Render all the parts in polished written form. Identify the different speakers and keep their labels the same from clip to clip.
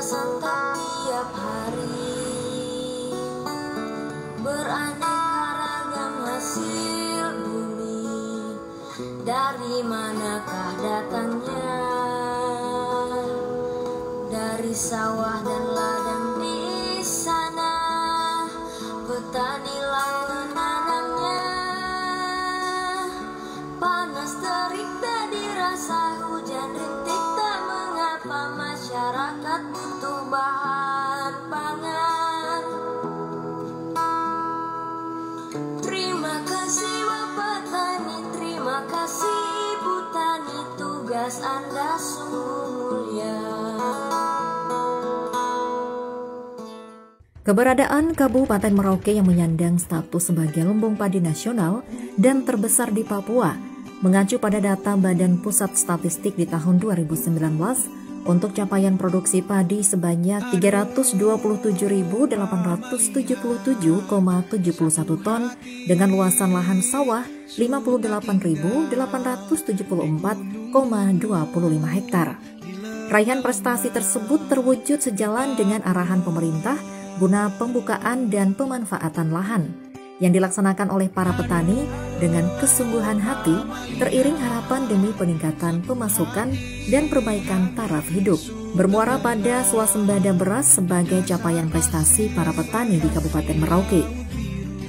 Speaker 1: santap tiap hari, beraneka ragam hasil bumi. Dari manakah datangnya? Dari sawah dan ladang di sana, petanilah menanamnya. Panas terik tak dirasa, hujan rintik tak mengapa, masyarakat butuh bahan pangan. Terima kasih Bapak Tani, terima kasih Ibu Tani, tugas Anda sungguh mulia.
Speaker 2: Keberadaan Kabupaten Merauke yang menyandang status sebagai lumbung padi nasional dan terbesar di Papua mengacu pada data Badan Pusat Statistik di tahun 2019 untuk capaian produksi padi sebanyak 327.877,71 ton dengan luasan lahan sawah 58.874,25 hektar. Raihan prestasi tersebut terwujud sejalan dengan arahan pemerintah guna pembukaan dan pemanfaatan lahan yang dilaksanakan oleh para petani dengan kesungguhan hati, teriring harapan demi peningkatan pemasukan dan perbaikan taraf hidup. Bermuara pada swasembada beras sebagai capaian prestasi para petani di Kabupaten Merauke.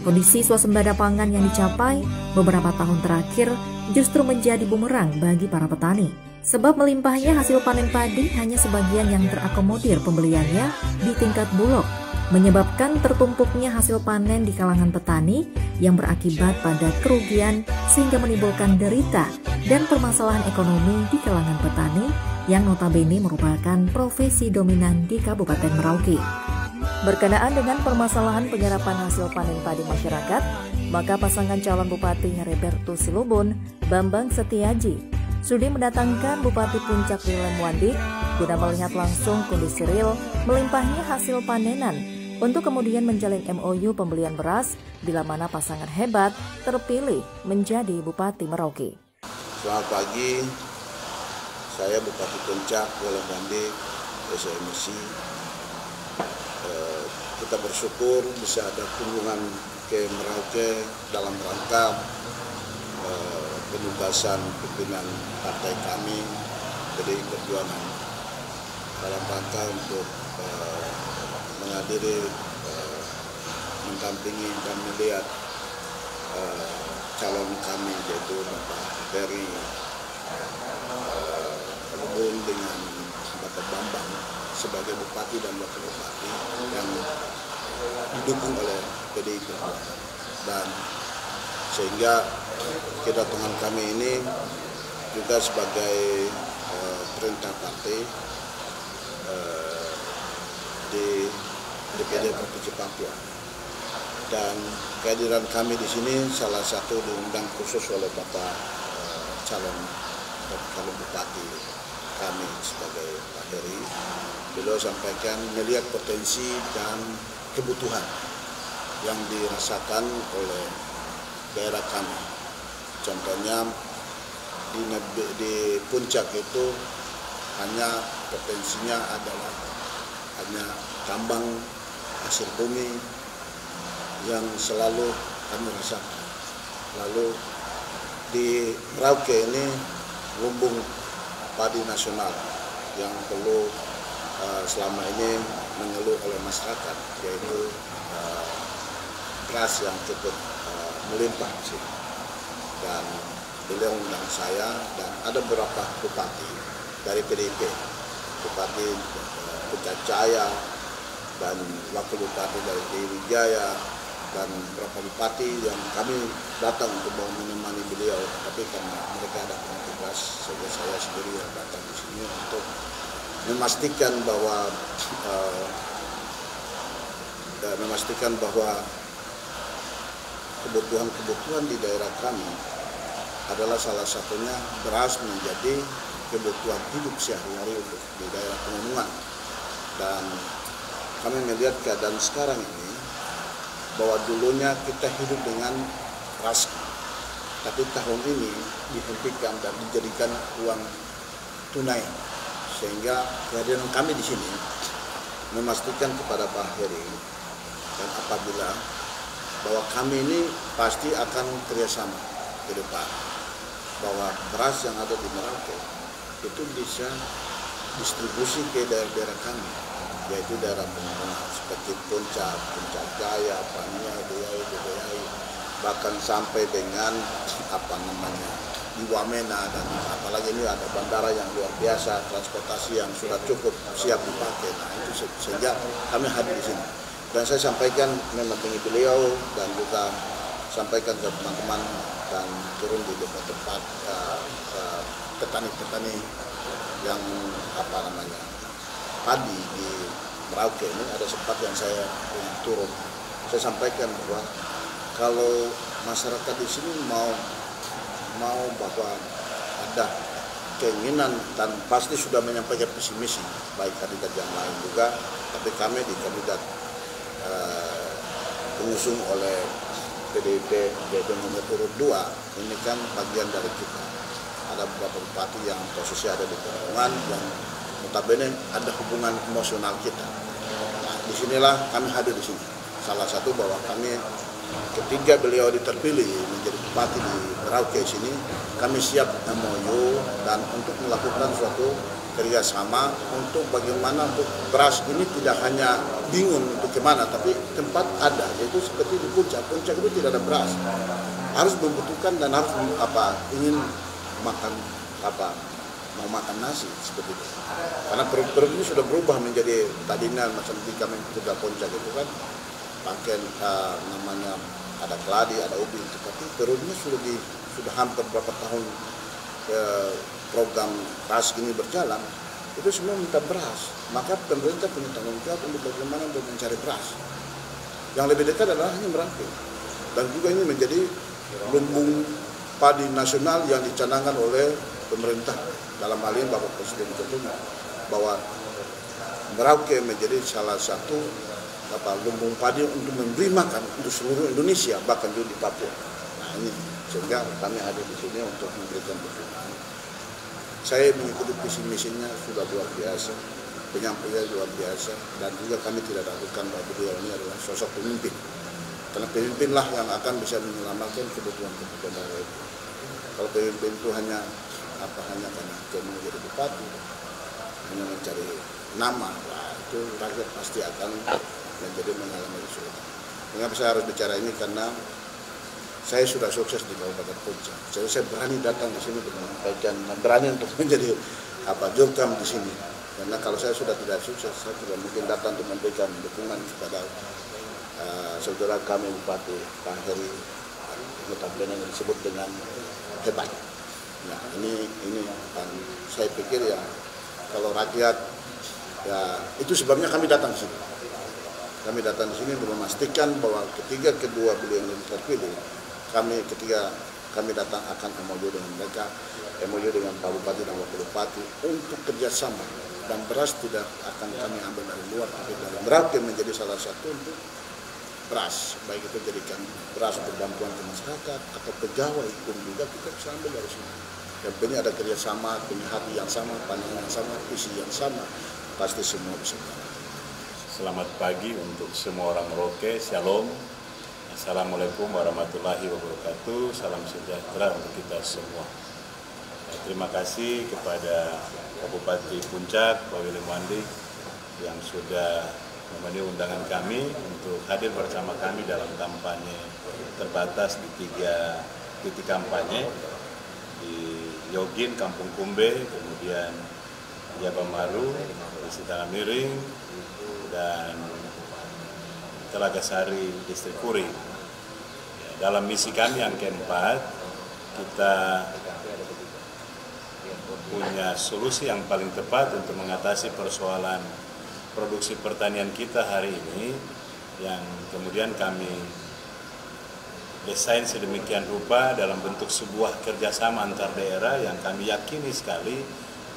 Speaker 2: Kondisi swasembada pangan yang dicapai beberapa tahun terakhir justru menjadi bumerang bagi para petani. Sebab melimpahnya hasil panen padi hanya sebagian yang terakomodir pembeliannya di tingkat bulog, menyebabkan tertumpuknya hasil panen di kalangan petani yang berakibat pada kerugian sehingga menimbulkan derita dan permasalahan ekonomi di kalangan petani yang notabene merupakan profesi dominan di Kabupaten Merauke. Berkenaan dengan permasalahan penyerapan hasil panen padi masyarakat, maka pasangan calon Bupati Herebertus Silubun, Bambang Setiaji, sudah mendatangkan Bupati Puncak Rilem Wandik guna melihat langsung kondisi real melimpahnya hasil panenan untuk kemudian menjalin MOU pembelian beras bila mana pasangan hebat terpilih menjadi Bupati Merauke.
Speaker 3: Selamat pagi, saya Bupati Puncak Rilem Wandik, SMC. Kita bersyukur bisa ada kunjungan ke Merauke dalam rangka penugasan pimpinan partai kami PDI Perjuangan dalam rangka untuk menghadiri, mendampingi dan melihat calon kami yaitu Bapak Ferry Lubun dengan Bapak Bambang sebagai Bupati dan Wakil Bupati yang didukung oleh PDI Perjuangan, dan sehingga kedatangan kami ini juga sebagai perintah partai di DPD Provinsi Papua, dan kehadiran kami di sini salah satu diundang khusus oleh Bapak calon bupati kami sebagai Pak Heri. Beliau sampaikan melihat potensi dan kebutuhan yang dirasakan oleh daerah kami. Contohnya di Puncak itu hanya potensinya adalah hanya tambang hasil bumi yang selalu kami rasakan. Lalu di Merauke ini lumbung padi nasional yang perlu selama ini mengeluh oleh masyarakat, yaitu beras yang cukup melimpah sih. Dan beliau undang saya dan ada beberapa bupati dari PDIP, Bupati Puncak Jaya dan wakil bupati dari Wijaya dan beberapa bupati yang kami datang untuk menemani beliau, tapi karena mereka ada tugas, sehingga saya sendiri yang datang di sini untuk memastikan bahwa kebutuhan di daerah kami adalah salah satunya beras menjadi kebutuhan hidup sehari-hari untuk di daerah pegunungan. Dan kami melihat keadaan sekarang ini bahwa dulunya kita hidup dengan beras, tapi tahun ini dihentikan dan dijadikan uang tunai, sehingga kehadiran kami di sini memastikan kepada Pak Heri dan apabila bahwa kami ini pasti akan kerjasama ke depan, bahwa beras yang ada di Merauke itu bisa distribusi ke daerah-daerah kami, yaitu daerah pegunungan seperti Puncak Jaya, Paniai, Deiyai, bahkan sampai dengan di Wamena, dan apalagi ini ada bandara yang luar biasa, transportasi yang sudah cukup siap dipakai. Nah itu sehingga kami hadir di sini. Dan saya sampaikan mementingi beliau dan juga sampaikan ke teman-teman dan turun di tempat-tempat petani-petani yang padi di Merauke ini. Ada sempat yang saya turun, saya sampaikan bahwa kalau masyarakat di sini mau bahwa ada keinginan dan pasti sudah menyampaikan visi misi baik kandidat yang lain juga, tapi kami di kandidat pengusung oleh PDIP yaitu nomor urut 2 ini kan bagian dari kita. Ada beberapa bupati yang posisi ada di Pegunungan yang notabene ada hubungan emosional kita. Nah, disinilah kami hadir di sini. Salah satu bahwa kami ketika beliau terpilih menjadi bupati di Merauke sini, kami siap MOU dan untuk melakukan suatu kerjasama untuk bagaimana untuk beras ini tidak hanya bingung untuk kemana, tapi tempat ada, yaitu seperti di Puncak itu tidak ada beras, harus membutuhkan dan harus ingin makan mau makan nasi seperti itu, karena perut ini sudah berubah menjadi tadinya macam di kami juga Puncak itu kan pakai namanya ada keladi, ada ubi, tapi perutnya sudah hampir berapa tahun program beras ini berjalan, itu semua minta beras. Maka pemerintah punya tanggung jawab untuk bagaimana untuk mencari beras. Yang lebih dekat adalah hanya Merauke. Dan juga ini menjadi lumbung padi nasional yang dicanangkan oleh pemerintah dalam hal ini Bapak Presiden Jokowi, bahwa Merauke menjadi salah satu lumbung padi untuk memberi makan untuk seluruh Indonesia, bahkan juga di Papua. Nah ini sehingga kami ada di sini untuk memberikan dukungan. Saya mengikuti visi misinya sudah luar biasa, penyampaiannya luar biasa, dan juga kami tidak ragukan bahwa beliau ini adalah sosok pemimpin. Karena pemimpinlah yang akan bisa menyelamatkan kebutuhan daerah itu. Kalau pemimpin itu hanya karena cuma menjadi bupati, hanya mencari nama, nah, itu rakyat pasti akan menjadi mengalami kesulitan. Mengapa saya harus bicara ini? Karena saya sudah sukses di Kabupaten Puncak. Jadi saya berani datang di sini untuk menyampaikan, berani untuk menjadi jurkam di sini. Karena kalau saya sudah tidak sukses, saya tidak mungkin datang untuk memberikan dukungan kepada saudara kami Bupati Pak Heri, notabene yang disebut dengan hebat. Nah ini dan saya pikir ya kalau rakyat ya itu sebabnya kami datang di sini. Kami datang di sini untuk memastikan bahwa ketika kedua beliau yang terpilih, ketika kami datang akan MOU dengan mereka, MOU dengan Pak Bupati dan Wakil Bupati untuk kerjasama, dan beras tidak akan kami ambil dari luar, tapi dari Merauke menjadi salah satu untuk beras, baik itu jadikan beras untuk bantuan ke masyarakat atau pegawai pun juga kita bisa ambil dari sini. Dan ini ada kerjasama, punya hati yang sama, pandangan yang sama, visi yang sama, pasti semua bisa.
Speaker 4: Selamat pagi untuk semua orang Merauke, Shalom. Assalamualaikum warahmatullahi wabarakatuh. Salam sejahtera untuk kita semua. Terima kasih kepada Bupati Puncak, Pak Willy Muandik, yang sudah memenuhi undangan kami untuk hadir bersama kami dalam kampanye terbatas di 3 titik kampanye di Yogin, Kampung Kumbe, kemudian Jabamaru, Sitara Miring, dan Telaga Sari, Distrik Kuri. Dalam misi kami yang keempat, kita punya solusi yang paling tepat untuk mengatasi persoalan produksi pertanian kita hari ini, yang kemudian kami desain sedemikian rupa dalam bentuk sebuah kerjasama antar daerah yang kami yakini sekali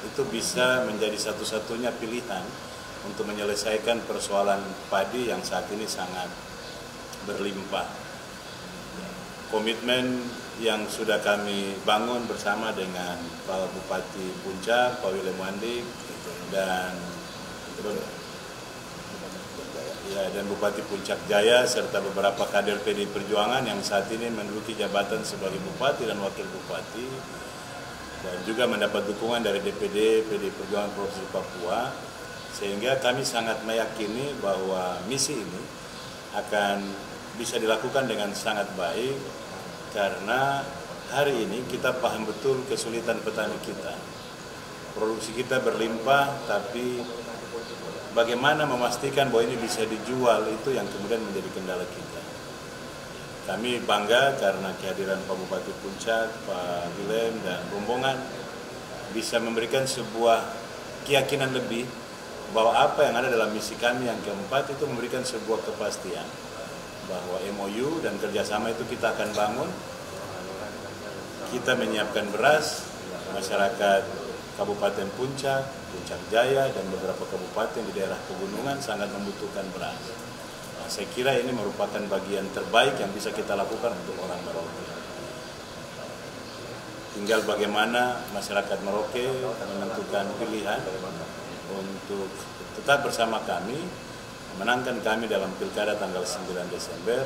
Speaker 4: itu bisa menjadi satu-satunya pilihan untuk menyelesaikan persoalan padi yang saat ini sangat berlimpah. Komitmen yang sudah kami bangun bersama dengan Pak Bupati Puncak, Pak Willy Muandik, dan Ya, dan Bupati Puncak Jaya serta beberapa kader PDI Perjuangan yang saat ini menduduki jabatan sebagai Bupati dan Wakil Bupati, dan juga mendapat dukungan dari DPD PDI Perjuangan Provinsi Papua, sehingga kami sangat meyakini bahwa misi ini akan bisa dilakukan dengan sangat baik, karena hari ini kita paham betul kesulitan petani kita. Produksi kita berlimpah, tapi bagaimana memastikan bahwa ini bisa dijual, itu yang kemudian menjadi kendala kita. Kami bangga karena kehadiran Pak Bupati Puncak, Pak Wilem, dan rombongan bisa memberikan sebuah keyakinan lebih bahwa apa yang ada dalam misi kami yang keempat itu memberikan sebuah kepastian bahwa MOU dan kerjasama itu kita akan bangun. Kita menyiapkan beras, masyarakat Kabupaten Puncak, Puncak Jaya, dan beberapa kabupaten di daerah pegunungan sangat membutuhkan beras. Nah, saya kira ini merupakan bagian terbaik yang bisa kita lakukan untuk orang Merauke. Tinggal bagaimana masyarakat Merauke menentukan pilihan untuk tetap bersama kami, menangkan kami dalam pilkada tanggal 9 Desember,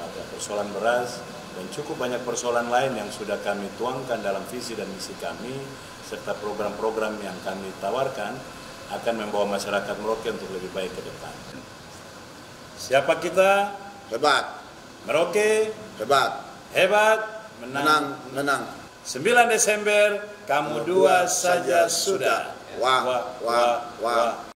Speaker 4: maka persoalan beras dan cukup banyak persoalan lain yang sudah kami tuangkan dalam visi dan misi kami, serta program-program yang kami tawarkan akan membawa masyarakat Merauke untuk lebih baik ke depan. Siapa kita?
Speaker 3: Hebat.
Speaker 4: Merauke?
Speaker 3: Hebat.
Speaker 4: Hebat. Menang. 9 Desember, kamu dua saja sudah.
Speaker 3: Wah.